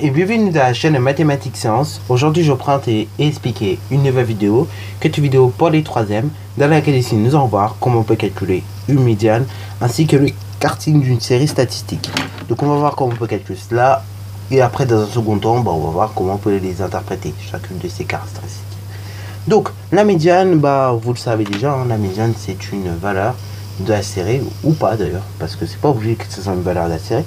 et bienvenue dans la chaîne Mathématiques Sciences. Aujourd'hui je vais prendre et expliquer une nouvelle vidéo, qui est une vidéo pour les troisièmes, dans laquelle ici nous allons voir comment on peut calculer une médiane, ainsi que le karting d'une série statistique. Donc on va voir comment on peut calculer cela, et après dans un second temps, on va voir comment on peut les interpréter, chacune de ces caractéristiques. Donc la médiane, vous le savez déjà, la médiane c'est une valeur de la série, ou pas d'ailleurs, parce que c'est pas obligé que ce soit une valeur de la série,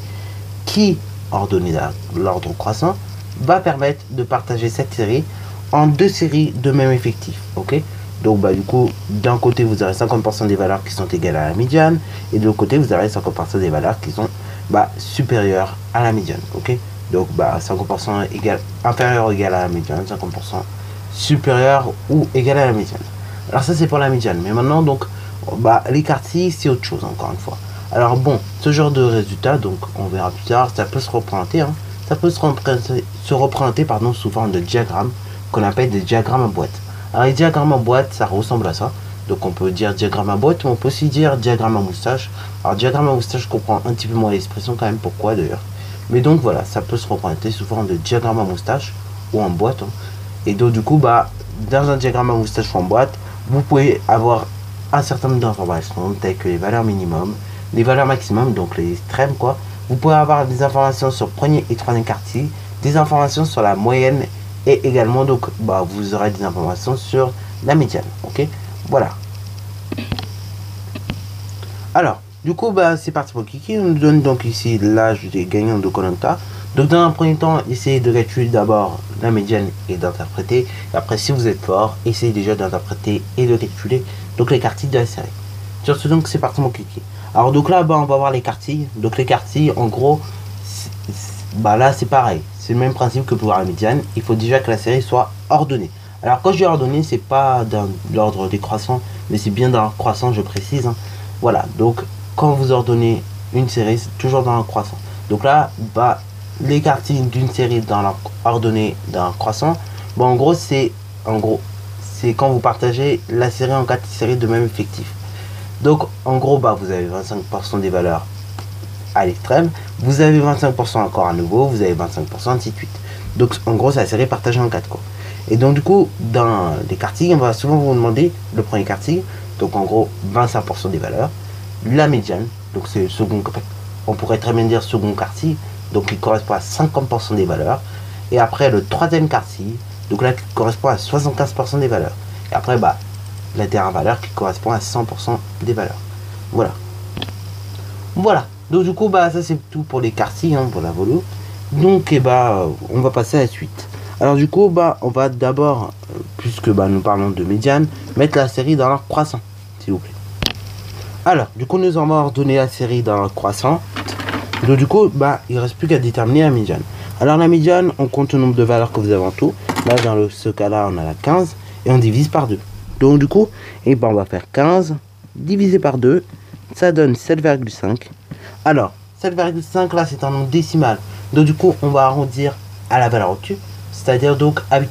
qui ordonnée à l'ordre croissant, va permettre de partager cette série en deux séries de même effectif. Ok, donc du coup, d'un côté vous aurez 50% des valeurs qui sont égales à la médiane, et de l'autre côté vous aurez 50% des valeurs qui sont supérieures à la médiane. Ok, donc 50% égal, inférieur ou égal à la médiane, 50% supérieur ou égal à la médiane. Alors ça c'est pour la médiane, mais maintenant donc les quartiles c'est autre chose encore une fois. Alors bon, ce genre de résultat, donc on verra plus tard, ça peut se représenter, ça peut se représenter sous forme de diagrammes qu'on appelle des diagrammes à boîte. Alors les diagrammes à boîte, ça ressemble à ça. Donc on peut dire diagramme à boîte, mais on peut aussi dire diagramme à moustache. Alors diagramme à moustache, je comprends un petit peu moins l'expression quand même, pourquoi d'ailleurs. Mais donc voilà, ça peut se représenter sous forme de diagramme à moustache ou en boîte. Et donc du coup, dans un diagramme à moustache ou en boîte, vous pouvez avoir un certain nombre d'informations, telles que les valeurs minimum, les valeurs maximum, donc les extrêmes quoi. Vous pouvez avoir des informations sur premier et troisième quartile, des informations sur la moyenne, et également donc vous aurez des informations sur la médiane. Ok, voilà. Alors du coup c'est parti pour Kiki. On nous donne donc ici l'âge des gagnants de Koh Lanta. Donc dans un premier temps, essayez de calculer d'abord la médiane et d'interpréter. Et après, si vous êtes fort, essayez déjà d'interpréter et de calculer donc les quartiles de la série. Sur ce, donc c'est parti mon Kiki. Alors donc là, on va voir les quartiles. Donc les quartiles, en gros, là c'est pareil. C'est le même principe que pour la médiane. Il faut déjà que la série soit ordonnée. Alors quand je dis ordonnée, c'est pas dans l'ordre décroissant, mais c'est bien dans l'ordre croissant, je précise. Voilà, donc quand vous ordonnez une série, c'est toujours dans l'ordre croissant. Donc là, les quartiles d'une série dans l'ordre ordonné d'un croissant, en gros c'est quand vous partagez la série en 4 séries de même effectif. Donc en gros vous avez 25% des valeurs à l'extrême, vous avez 25% encore à nouveau, vous avez 25%, ainsi de suite. Donc en gros c'est la série partagée en 4 quoi. Et donc du coup dans les quartiles, on va souvent vous demander le premier quartile, donc en gros 25% des valeurs, la médiane, donc c'est le second, on pourrait très bien dire second quartile, donc il correspond à 50% des valeurs, et après le troisième quartile, donc là qui correspond à 75% des valeurs, et après la dernière valeur qui correspond à 100% des valeurs. Voilà, donc du coup ça c'est tout pour les quartiles, pour la volo. Donc on va passer à la suite. Alors du coup on va d'abord, puisque nous parlons de médiane, mettre la série dans l'ordre croissant, s'il vous plaît. Alors du coup nous allons ordonner la série dans l'ordre croissant. Donc du coup il reste plus qu'à déterminer la médiane. Alors la médiane, on compte le nombre de valeurs que vous avez en tout. Là dans ce cas là on a la 15 et on divise par 2. Donc du coup on va faire 15 divisé par 2, ça donne 7,5. Alors 7,5 là c'est un nombre décimal, donc du coup on va arrondir à la valeur au-dessus, c'est-à-dire donc à 8.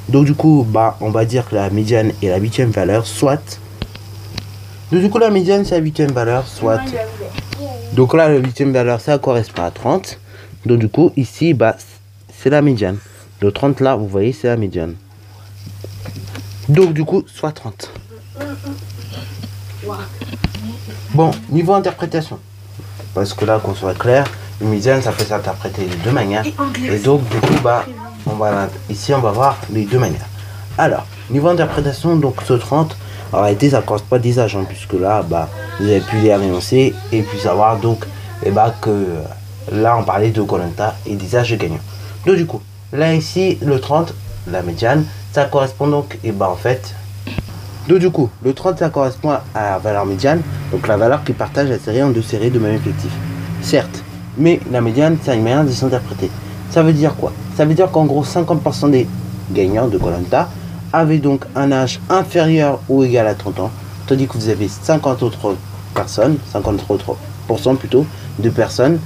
Donc du coup on va dire que la médiane est la 8e valeur, soit. Donc du coup la médiane c'est la 8e valeur, soit. Donc là la 8e valeur ça correspond à 30. Donc du coup ici c'est la médiane. Le 30 là vous voyez c'est la médiane. Donc du coup soit 30. Bon, niveau interprétation, parce que là qu'on soit clair, une médiane ça peut s'interpréter de deux manières. Et donc du coup ici on va voir les deux manières. Alors niveau interprétation, donc ce 30 en réalité ça ne correspond pas des âges, puisque là vous avez pu les réénoncer et puis savoir donc que là on parlait de Koh Lanta et des âges gagnants. Donc du coup là ici le 30, la médiane, ça correspond donc en fait, donc du coup le 30 ça correspond à la valeur médiane, donc la valeur qui partage la série en deux séries de même effectif, certes, mais la médiane c'est une manière de s'interpréter. Ça veut dire quoi? Ça veut dire qu'en gros 50% des gagnants de Koh Lanta avaient donc un âge inférieur ou égal à 30 ans, tandis que vous avez 50 autres personnes, 53% plutôt de personnes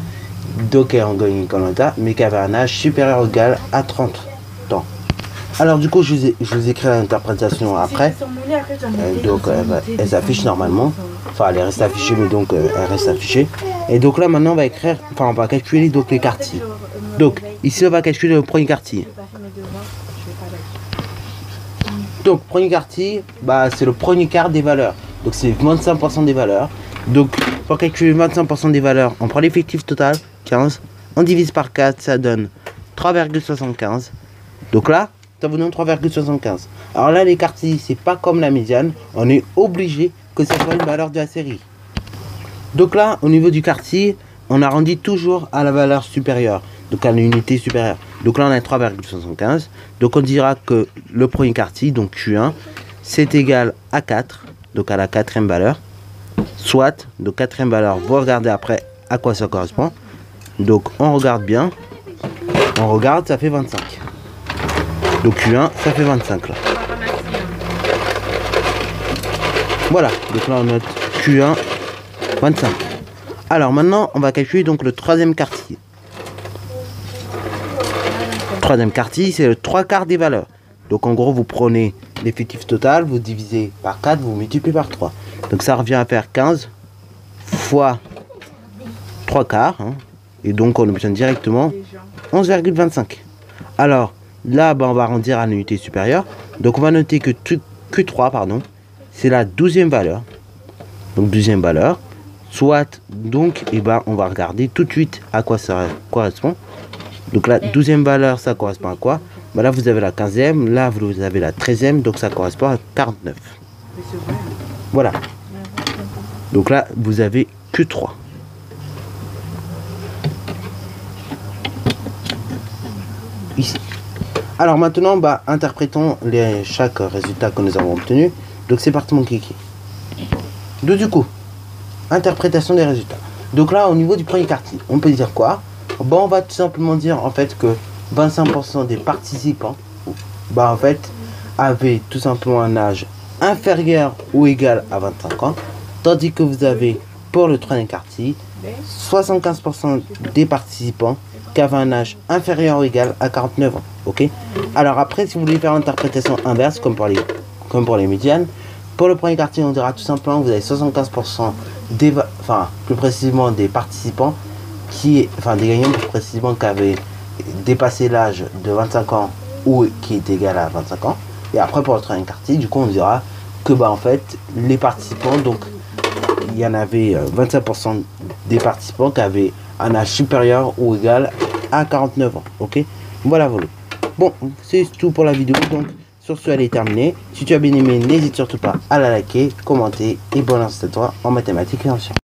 donc qui ont gagné Koh Lanta mais qui avaient un âge supérieur ou égal à 30 ans. Alors du coup je vous écris l'interprétation après, donc elle s'affiche normalement, enfin elle reste affichée, mais donc elle reste affichée. Et donc là maintenant on va écrire, on va calculer donc les quartiles. Donc ici on va calculer le premier quartier. Donc premier quartier, bah, c'est le premier quart des valeurs. Donc c'est 25% des valeurs. Donc pour calculer 25% des valeurs, on prend l'effectif total, 15. On divise par 4, ça donne 3,75. Donc là, ça vous donne 3,75. Alors là, les quartiers, c'est pas comme la médiane. On est obligé que ce soit une valeur de la série. Donc là, au niveau du quartier, on arrondit toujours à la valeur supérieure. Donc à l'unité supérieure. Donc là, on a 3,75. Donc on dira que le premier quartier, donc Q1, c'est égal à 4. Donc à la quatrième valeur. Soit, donc quatrième valeur, vous regardez après à quoi ça correspond. Donc on regarde bien. On regarde, ça fait 25. Donc Q1, ça fait 25 là. Voilà, donc là on note Q1, 25. Alors maintenant, on va calculer donc le troisième quartier. Troisième quartier, c'est le 3 quarts des valeurs. Donc en gros, vous prenez l'effectif total, vous divisez par 4, vous multipliez par 3. Donc ça revient à faire 15 fois 3 quarts. Hein, et donc on obtient directement 11,25. Alors là, bah, on va arrondir à l'unité supérieure. Donc on va noter que Q3, pardon, c'est la 12e valeur. Donc 12e valeur. Soit, donc, et ben, on va regarder tout de suite à quoi ça correspond. Donc la 12e valeur, ça correspond à quoi? Bah, là, vous avez la 15e, là, vous avez la 13e, donc ça correspond à 49. Voilà. Donc là, vous avez Q3. Ici. Alors maintenant, bah, interprétons chaque résultat que nous avons obtenu. Donc c'est parti mon kiki. Donc du coup, interprétation des résultats. Donc là, au niveau du premier quartier, on peut dire quoi? Bon, on va tout simplement dire en fait que 25% des participants, bah en fait, avaient tout simplement un âge inférieur ou égal à 25 ans. Tandis que vous avez pour le troisième quartier, 75% des participants qui avaient un âge inférieur ou égal à 49 ans. Ok. Alors après, si vous voulez faire l'interprétation inverse, comme pour les médianes, pour le premier quartier, on dira tout simplement que vous avez 75% des, plus précisément des participants des gagnants plus précisément qui avaient dépassé l'âge de 25 ans ou qui est égal à 25 ans. Et après pour le troisième quartier, du coup on dira que bah en fait les participants, donc il y en avait 25% des participants qui avaient un âge supérieur ou égal à 49 ans. Ok, voilà. Bon, c'est tout pour la vidéo. Donc sur ce, elle est terminée. Si tu as bien aimé, n'hésite surtout pas à la liker, commenter et bonne annonce à toi en mathématiques et en sciences.